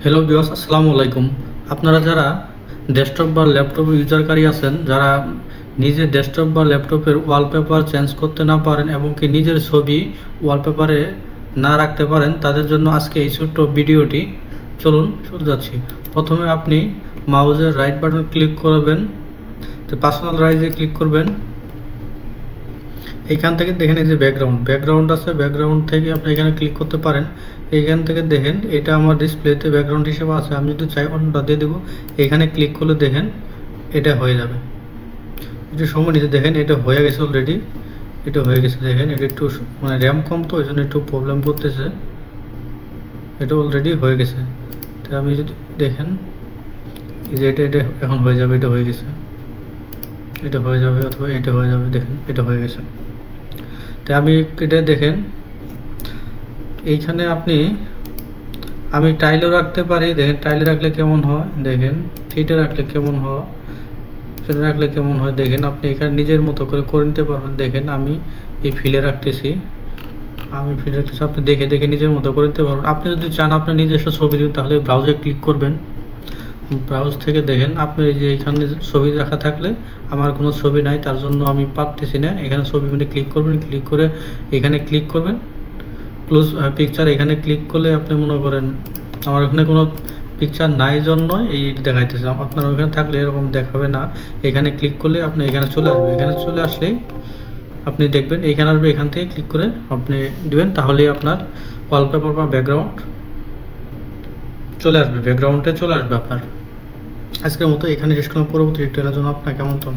Hello viewers, আসসালামু আলাইকুম। আপনারা যারা ডেস্কটপ বা ল্যাপটপ ইউজারকারী আছেন, যারা নিজের ডেস্কটপ বা ল্যাপটপের ওয়ালপেপার চেঞ্জ করতে না পারেন এবং কি নিজের ছবি ওয়ালপেপারে না রাখতে পারেন, তাদের জন্য আজকে এই ছোট্ট ভিডিওটি। চলুন শুরু যাচ্ছি। প্রথমে আপনি মাউসের রাইট বাটন ক্লিক করবেন, তো পার্সোনালাইজে ক্লিক করবেন। এইখান থেকে দেখেন এই যে ব্যাকগ্রাউন্ড আছে, ব্যাকগ্রাউন্ড থেকে আপনি এখানে ক্লিক করতে পারেন। এইখান থেকে দেখেন এটা আমার ডিসপ্লেতে ব্যাকগ্রাউন্ড হিসেবে আছে, আমি যদি চাই অন্যটা দিয়ে দেবো। এখানে ক্লিক করলে দেখেন এটা হয়ে যাবে। একটু সময় নিতে দেখেন এটা হয়ে গেছে অলরেডি, এটা হয়ে গেছে। দেখেন এটা একটু মানে র্যাম কম, তো ওই জন্য একটু প্রবলেম করতেছে। এটা অলরেডি হয়ে গেছে। তো আমি যদি দেখেন এই যে এটা এখন হয়ে যাবে, এটা হয়ে গেছে, এটা হয়ে যাবে অথবা এটা হয়ে যাবে। দেখেন এটা হয়ে গেছে। তো আমি এটা দেখেন এইখানে আমি টাইলও রাখতে পারি। দেখেন টাইলে রাখলে কেমন হয়, দেখেন ফিটে রাখলে কেমন হয়, ফিটে রাখলে কেমন হয়। দেখেন আপনি এখানে নিজের মতো করে নিতে পারবেন। দেখেন আমি এই ফিলে রাখতেছি, আপনি দেখে দেখে নিজের মতো করে নিতে পারবেন। আপনি যদি চান আপনি নিজস্ব ছবি দিন, তাহলে ব্রাউজে ক্লিক করবেন। ব্রাউজ থেকে দেখেন আপনি যে এখানে ছবি রাখা থাকলে, আমার কোনো ছবি নাই তার জন্য আমি পারতেছি না। এখানে ছবি মানে ক্লিক করবেন, ক্লিক করে এখানে ক্লিক করবেন ক্লোজ পিকচার। এখানে ক্লিক করলে আপনি মনে করেন আমার এখানে কোনো পিকচার নাই জন্য এই দেখাইতেছে। আপনার ওখানে থাকলে এরকম দেখাবে না। এখানে ক্লিক করলে আপনি এখানে চলে আসবে। এখানে চলে আসলেই আপনি দেখবেন এখানে আসবে, এখান থেকে ক্লিক করে আপনি দিবেন, তাহলে আপনার ওয়ালপেপার বা ব্যাকগ্রাউন্ড চলে আসবে, ব্যাকগ্রাউন্ডে চলে আসবে আপনার। আজকের মতো এখানে শেষ করলাম। পরবর্তী টিউটোরিয়ালের জন্য আপনাকে আমন্ত্রণ।